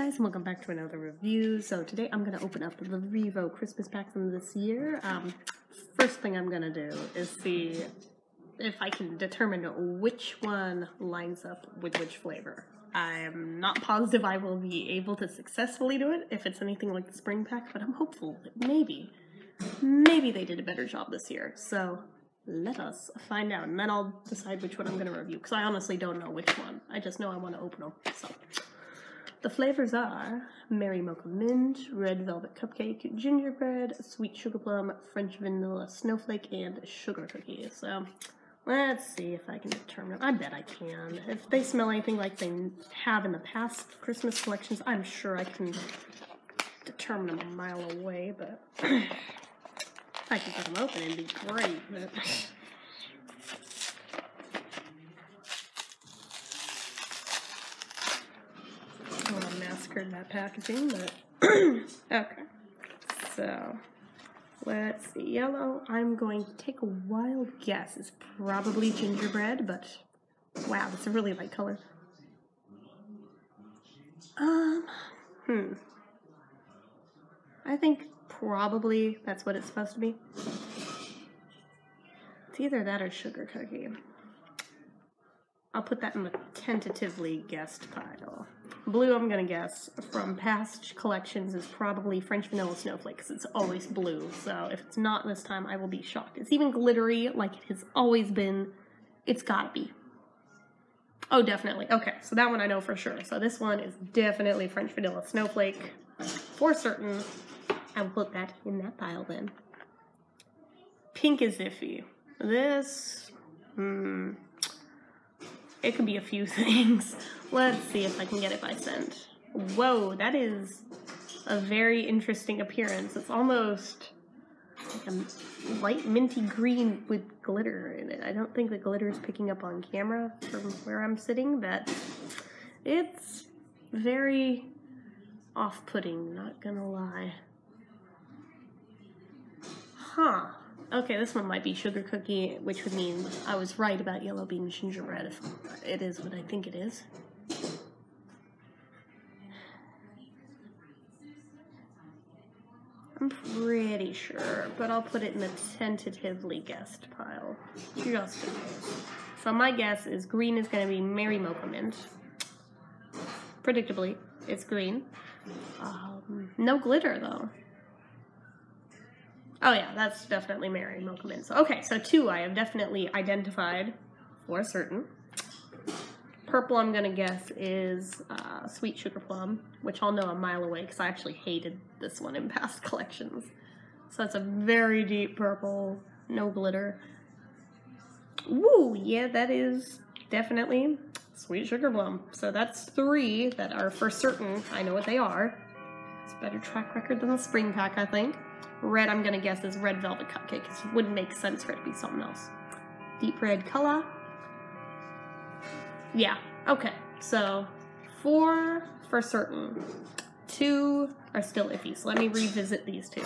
guys, and welcome back to another review. So today I'm going to open up the REVO Christmas pack from this year. First thing I'm going to do is see if I can determine which one lines up with which flavor. I'm not positive I will be able to successfully do it if it's anything like the spring pack, but I'm hopeful that maybe they did a better job this year. So let us find out, and then I'll decide which one I'm going to review, because I honestly don't know which one. I just know I want to open them. So the flavors are Merry Mocha Mint, Red Velvet Cupcake, Gingerbread, Sweet Sugar Plum, French Vanilla Snowflake, and Sugar Cookie. So let's see if I can determine. I bet I can. If they smell anything like they have in the past Christmas collections, I'm sure I can determine them a mile away, but if I could get them open, it'd be great. But that packaging, but okay. So let's see. Yellow, I'm going to take a wild guess. It's probably gingerbread, but wow, that's a really light color. I think probably that's what it's supposed to be. It's either that or sugar cookie. I'll put that in the tentatively guessed pile. Blue, I'm gonna guess, from past collections is probably French Vanilla Snowflake, because it's always blue, so if it's not this time, I will be shocked. It's even glittery, like it has always been. It's gotta be. Oh, definitely. Okay, so that one I know for sure. So this one is definitely French Vanilla Snowflake, for certain. I will put that in that pile then. Pink is iffy. This, it could be a few things. Let's see if I can get it by scent. Whoa, that is a very interesting appearance. It's almost like a light minty green with glitter in it. I don't think the glitter is picking up on camera from where I'm sitting, but it's very off-putting, not gonna lie. Huh. Okay, this one might be sugar cookie, which would mean I was right about yellow being gingerbread, if it is what I think it is. I'm pretty sure, but I'll put it in the tentatively guessed pile, just in case. So my guess is green is going to be Merry Mocha Mint. Predictably, it's green. No glitter, though. Oh yeah, that's definitely Merry Mocha Mint. So, okay, so two I have definitely identified for certain. Purple, I'm gonna guess, is Sweet Sugar Plum, which I'll know a mile away because I actually hated this one in past collections. So it's a very deep purple, no glitter. Woo, yeah, that is definitely Sweet Sugar Plum. So that's three that are for certain. I know what they are. It's a better track record than the spring pack, I think. Red, I'm gonna guess, is Red Velvet Cupcake, because it wouldn't make sense for it to be something else. Deep red color. Yeah, okay. So, 4 for certain. 2 are still iffy, so let me revisit these 2.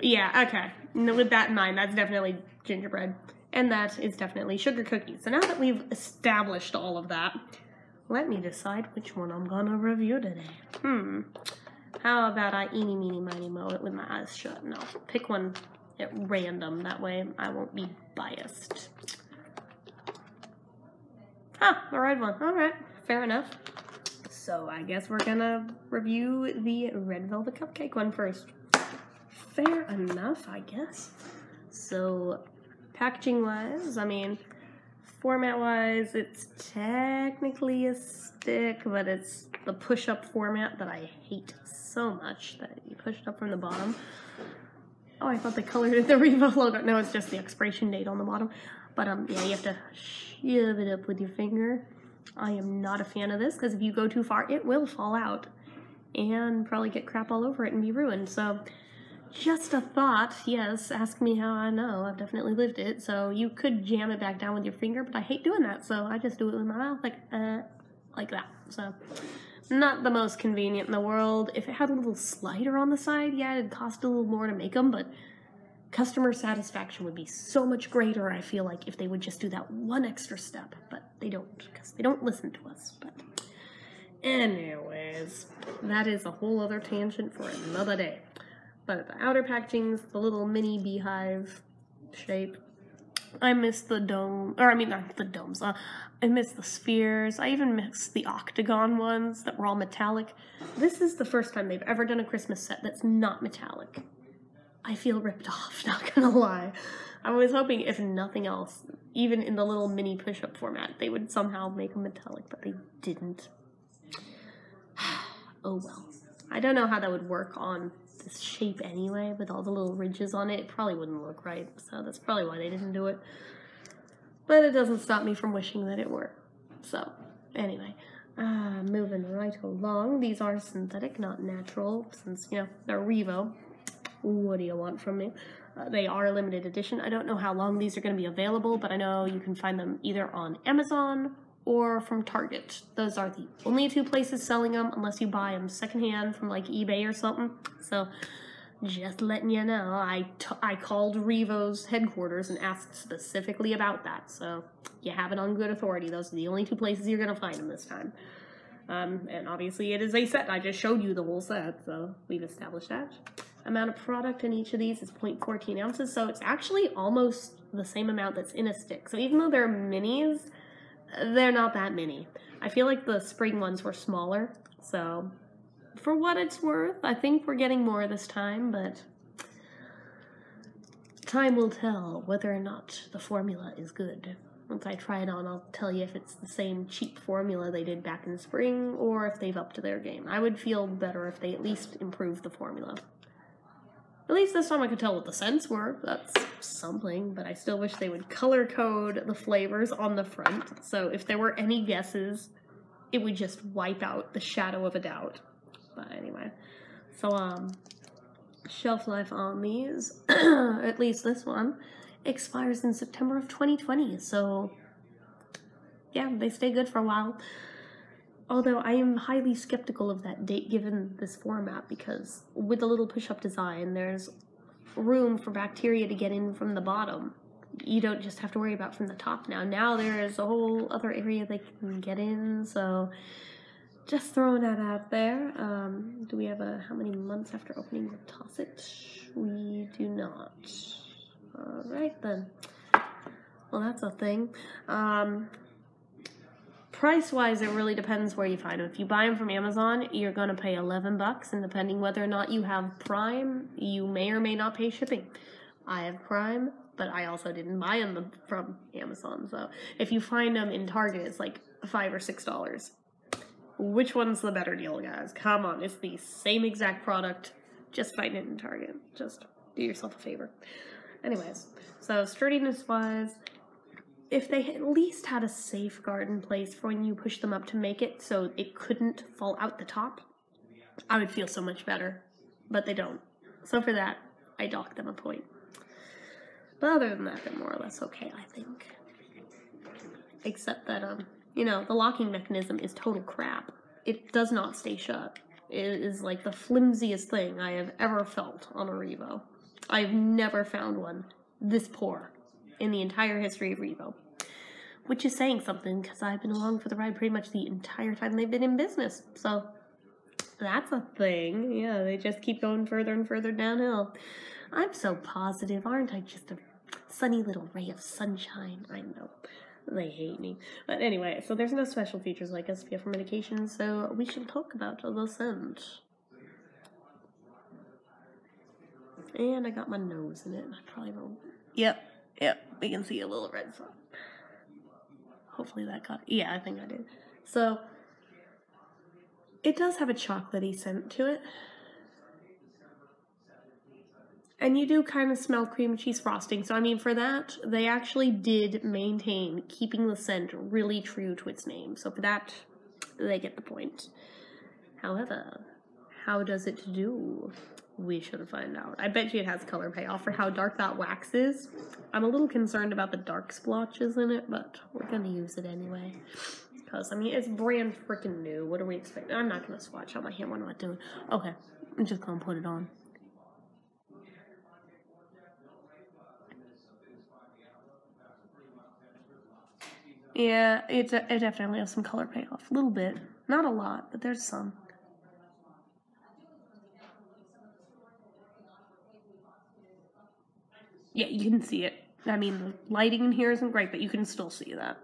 Yeah, okay. With that in mind, that's definitely gingerbread, and that is definitely sugar cookie. So now that we've established all of that, let me decide which one I'm gonna review today. How about I eeny, meeny, miny, moe it with my eyes shut? No, pick one at random. That way I won't be biased. The red one. All right, fair enough. So I guess we're gonna review the Red Velvet Cupcake one first. Fair enough, I guess. So packaging-wise, I mean, format-wise, it's technically a stick, but it's the push-up format that I hate so much, that you push it up from the bottom. Oh, I thought they colored it the REVO logo. No, it's just the expiration date on the bottom. But yeah, you have to shove it up with your finger. I am not a fan of this, because if you go too far, it will fall out and probably get crap all over it and be ruined. So just a thought. Yes, ask me how I know. I've definitely lived it. So you could jam it back down with your finger, but I hate doing that, so I just do it with my mouth, like that. So not the most convenient in the world. If it had a little slider on the side, yeah, it'd cost a little more to make them, but customer satisfaction would be so much greater, I feel like, if they would just do that one extra step, but they don't, because they don't listen to us. But Anyways, that is a whole other tangent for another day. But the outer packaging's the little mini beehive shape. I miss the dome, or I mean, not the domes. I miss the spheres. I even miss the octagon ones that were all metallic. This is the first time they've ever done a Christmas set that's not metallic. I feel ripped off, not gonna lie. I was hoping, if nothing else, even in the little mini push-up format, they would somehow make them metallic, but they didn't. Oh well. I don't know how that would work on this shape anyway, with all the little ridges on it. It probably wouldn't look right, so that's probably why they didn't do it. But it doesn't stop me from wishing that it were. So, anyway, moving right along. These are synthetic, not natural, since, you know, they're REVO. What do you want from me? They are limited edition. I don't know how long these are going to be available, but I know you can find them either on Amazon or from Target. Those are the only two places selling them, unless you buy them secondhand from like eBay or something. So just letting you know, I called REVO's headquarters and asked specifically about that. So you have it on good authority. Those are the only two places you're going to find them this time. And obviously it is a set. I just showed you the whole set, so we've established that. Amount of product in each of these is 0.14 ounces, so it's actually almost the same amount that's in a stick. So even though they're minis, they're not that mini. I feel like the spring ones were smaller, so for what it's worth, I think we're getting more this time, but time will tell whether or not the formula is good. Once I try it on, I'll tell you if it's the same cheap formula they did back in the spring, or if they've upped their game. I would feel better if they at least improved the formula. At least this time I could tell what the scents were. That's something, but I still wish they would color code the flavors on the front, so if there were any guesses, it would just wipe out the shadow of a doubt. But anyway, so shelf life on these, at least this one, expires in September of 2020, so yeah, they stay good for a while. Although I am highly skeptical of that date given this format, because with the little push-up design, there's room for bacteria to get in from the bottom. You don't just have to worry about from the top now. Now there's a whole other area they can get in, so just throwing that out there. Do we have how many months after opening to toss it? We do not. Alright then. Well, that's a thing. Price-wise, it really depends where you find them. If you buy them from Amazon, you're going to pay $11, and depending whether or not you have Prime, you may or may not pay shipping. I have Prime, but I also didn't buy them from Amazon, so if you find them in Target, it's like $5 or $6. Which one's the better deal, guys? Come on, it's the same exact product, just find it in Target. Just do yourself a favor. Anyways, so sturdiness-wise, if they at least had a safeguard in place for when you push them up to make it so it couldn't fall out the top, I would feel so much better. But they don't. So for that, I dock them a point. But other than that, they're more or less okay, I think. Except that, you know, the locking mechanism is total crap. It does not stay shut. It is like the flimsiest thing I have ever felt on a REVO. I've never found one this poor in the entire history of REVO. Which is saying something, because I've been along for the ride pretty much the entire time they've been in business. So, that's a thing. Yeah, they just keep going further and further downhill. I'm so positive, aren't I? Just a sunny little ray of sunshine. I know. They hate me. But anyway, so there's no special features like SPF or medication, so we should talk about the scent. And I got my nose in it. I probably won't. Yep, we can see a little red spot. Hopefully that got it. Yeah, I think I did. So, it does have a chocolatey scent to it. And you do kind of smell cream cheese frosting. So, I mean, for that, they actually did maintain keeping the scent really true to its name. So, for that, they get the point. However, how does it do? We should find out. I bet you it has color payoff for how dark that wax is. I'm a little concerned about the dark splotches in it, but we're going to use it anyway. Because, I mean, it's brand freaking new. What are we expecting? I'm not going to swatch on my hand. What am I doing? Okay, I'm just going to put it on. Yeah, it definitely has some color payoff. A little bit. Not a lot, but there's some. Yeah, you can see it. I mean, the lighting in here isn't great, but you can still see that.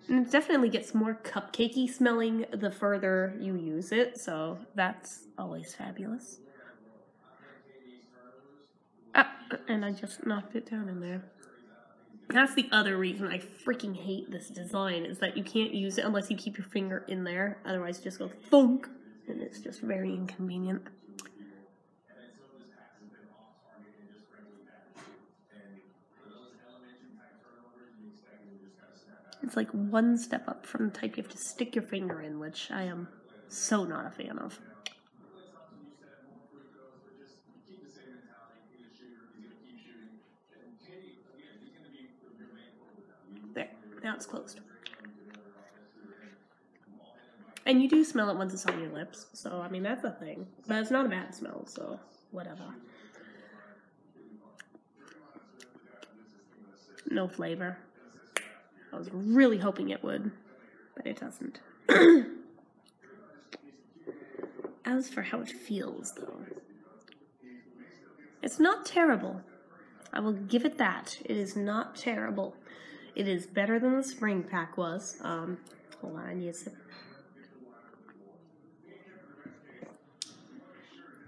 And it definitely gets more cupcakey smelling the further you use it, so that's always fabulous. Ah, and I just knocked it down in there. That's the other reason I freaking hate this design, is that you can't use it unless you keep your finger in there, otherwise it just goes thunk, and it's just very inconvenient. It's like one step up from the type you have to stick your finger in, which I am so not a fan of. There, now it's closed. And you do smell it once it's on your lips, so I mean, that's a thing. But it's not a bad smell, so whatever. No flavor. I was really hoping it would, but it doesn't. As for how it feels, though, it's not terrible. I will give it that. It is not terrible. It is better than the spring pack was. Hold on, I need to...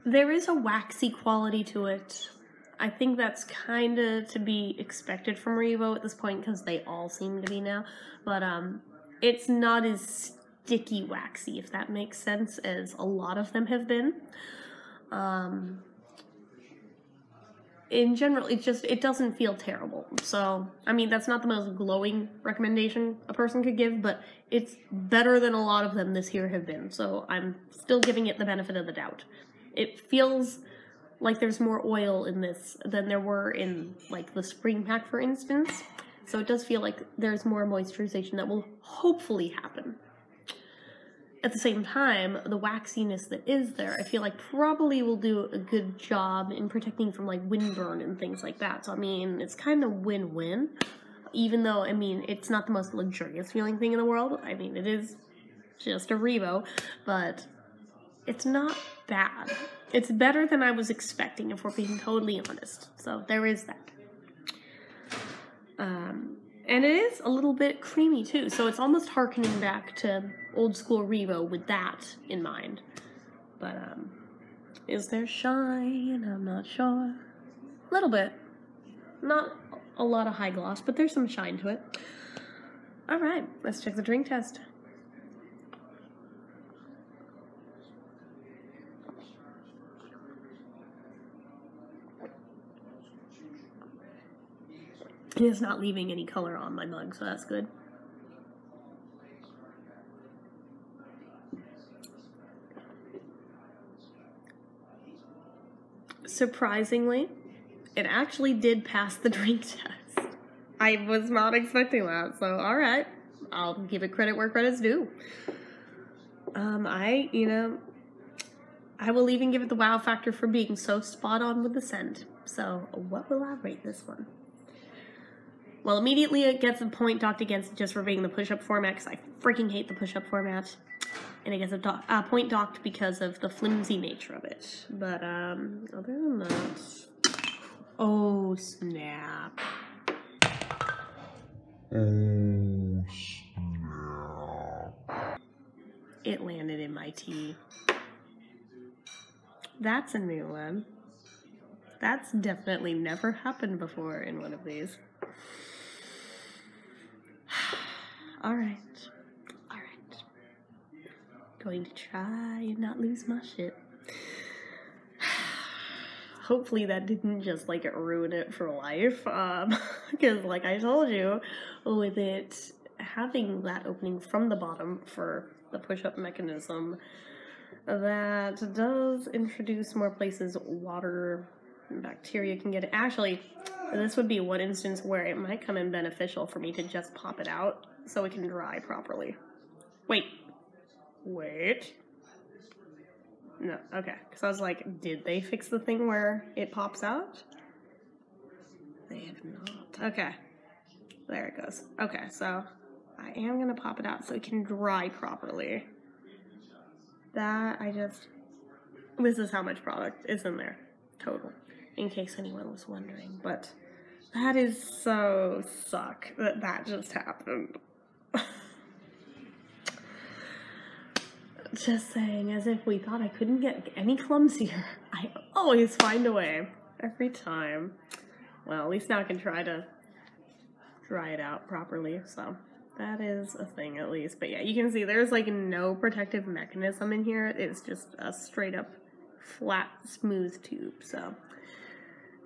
There is a waxy quality to it. I think that's kind of to be expected from REVO at this point, because they all seem to be now. But it's not as sticky waxy, if that makes sense, as a lot of them have been. In general, it doesn't feel terrible. So, I mean, that's not the most glowing recommendation a person could give, but it's better than a lot of them this year have been. So I'm still giving it the benefit of the doubt. It feels like there's more oil in this than there were in, like, the spring pack, for instance. So it does feel like there's more moisturization that will hopefully happen. At the same time, the waxiness that is there, I feel like probably will do a good job in protecting from, like, windburn and things like that. So, I mean, it's kind of win-win. Even though, I mean, it's not the most luxurious feeling thing in the world. I mean, it is just a REVO, but it's not bad. It's better than I was expecting, if we're being totally honest. So there is that. And it is a little bit creamy too, so it's almost harkening back to old school REVO with that in mind. But is there shine? I'm not sure. A little bit. Not a lot of high gloss, but there's some shine to it. Alright, let's check the drink test. It's not leaving any color on my mug, so that's good. Surprisingly, it actually did pass the drink test. I was not expecting that, so alright. I'll give it credit where credit's due. I will even give it the wow factor for being so spot on with the scent. So, what will I rate this one? Well, immediately it gets a point docked against it just for being the push-up format, because I freaking hate the push-up format. And it gets a point docked because of the flimsy nature of it. But, other than that... Oh, snap. Oh, snap. It landed in my tea. That's a new one. That's definitely never happened before in one of these. Alright. Alright. Going to try and not lose my shit. Hopefully that didn't just, like, ruin it for life. Because, like I told you, with it having that opening from the bottom for the push-up mechanism, that does introduce more places water and bacteria can get it. Actually, this would be one instance where it might come in beneficial for me to just pop it out so it can dry properly. Wait. No, okay. Because I was like, did they fix the thing where it pops out? They have not. Okay. There it goes. Okay, so I am gonna pop it out so it can dry properly. This is how much product is in there, total, in case anyone was wondering, but that is so suck that that just happened. Just saying, as if we thought I couldn't get any clumsier. I always find a way, every time. Well, at least now I can try to dry it out properly, so that is a thing at least. But yeah, you can see there's like no protective mechanism in here. It's just a straight up flat, smooth tube. So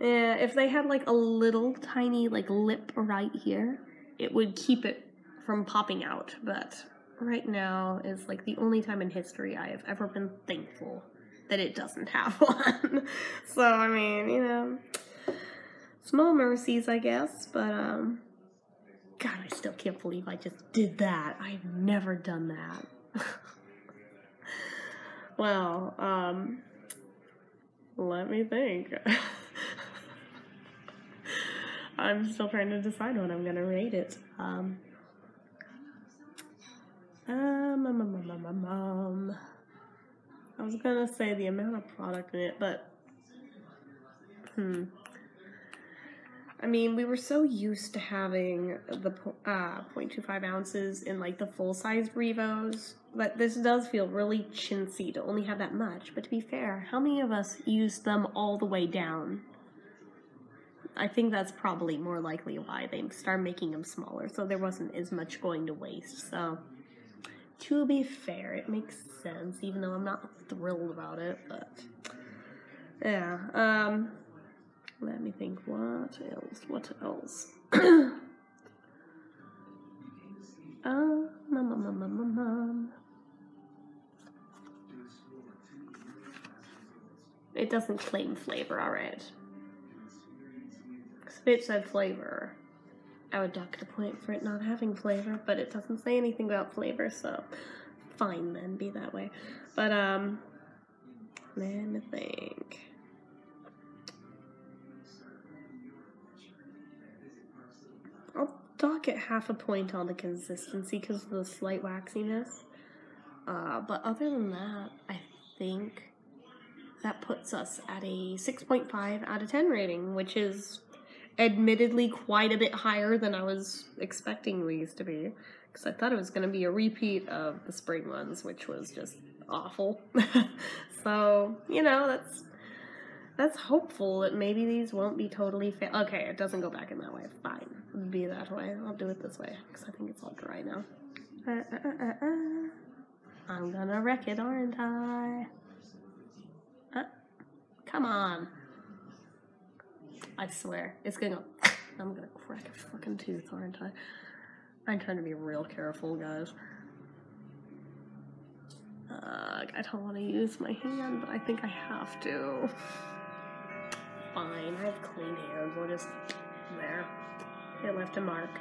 yeah, if they had like a little tiny like lip right here, it would keep it from popping out. But right now is like the only time in history I have ever been thankful that it doesn't have one. So I mean, you know, small mercies, I guess. But God, I still can't believe I just did that. I've never done that. Well, let me think. I'm still trying to decide what I'm gonna rate it. I was gonna say the amount of product in it, but I mean, we were so used to having the 0.25 ounces in like the full-size REVOs, but this does feel really chintzy to only have that much. But to be fair, how many of us use them all the way down? I think that's probably more likely why they started making them smaller, so there wasn't as much going to waste. So, to be fair, it makes sense, even though I'm not thrilled about it, but yeah, let me think, what else? It doesn't claim flavor, alright. If it said flavor, I would dock the point for it not having flavor, but it doesn't say anything about flavor, so fine then, be that way. But, let me think. I'll dock it half a point on the consistency because of the slight waxiness. But other than that, I think that puts us at a 6.5 out of 10 rating, which is admittedly quite a bit higher than I was expecting these to be, because I thought it was going to be a repeat of the spring ones, which was just awful. So, you know, that's hopeful that maybe these won't be totally okay, it doesn't go back in that way. Fine. It'll be that way. I'll do it this way, because I think it's all dry now. I'm gonna wreck it, aren't I? Come on. I swear. It's gonna go. I'm gonna crack a fucking tooth, aren't I? I'm trying to be real careful, guys. I don't want to use my hand, but I think I have to. Fine, I have clean hands. We'll just... there. It left a mark.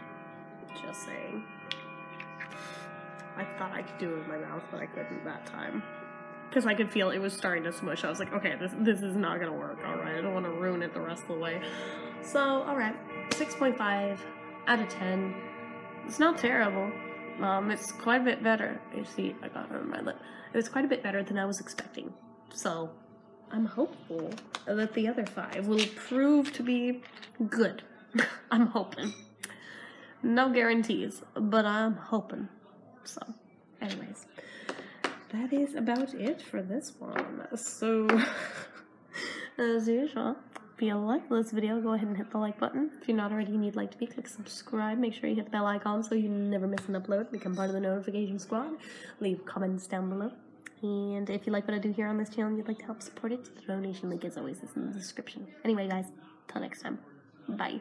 Just saying. I thought I could do it with my mouth, but I couldn't that time. Because I could feel it was starting to smush. I was like, okay, this is not gonna work, alright? I don't want to ruin it the rest of the way. So, alright. 6.5 out of 10. It's not terrible. It's quite a bit better. You see, I got it on my lip. It's quite a bit better than I was expecting. So, I'm hopeful that the other 5 will prove to be good. I'm hoping. No guarantees, but I'm hoping. So, anyways, that is about it for this one. So, as usual, if you like this video, go ahead and hit the like button. If you're not already and you'd like to be, click subscribe. Make sure you hit the bell icon so you never miss an upload. Become part of the notification squad. Leave comments down below. And if you like what I do here on this channel and you'd like to help support it, the donation link, as always, is in the description. Anyway, guys, till next time. Bye.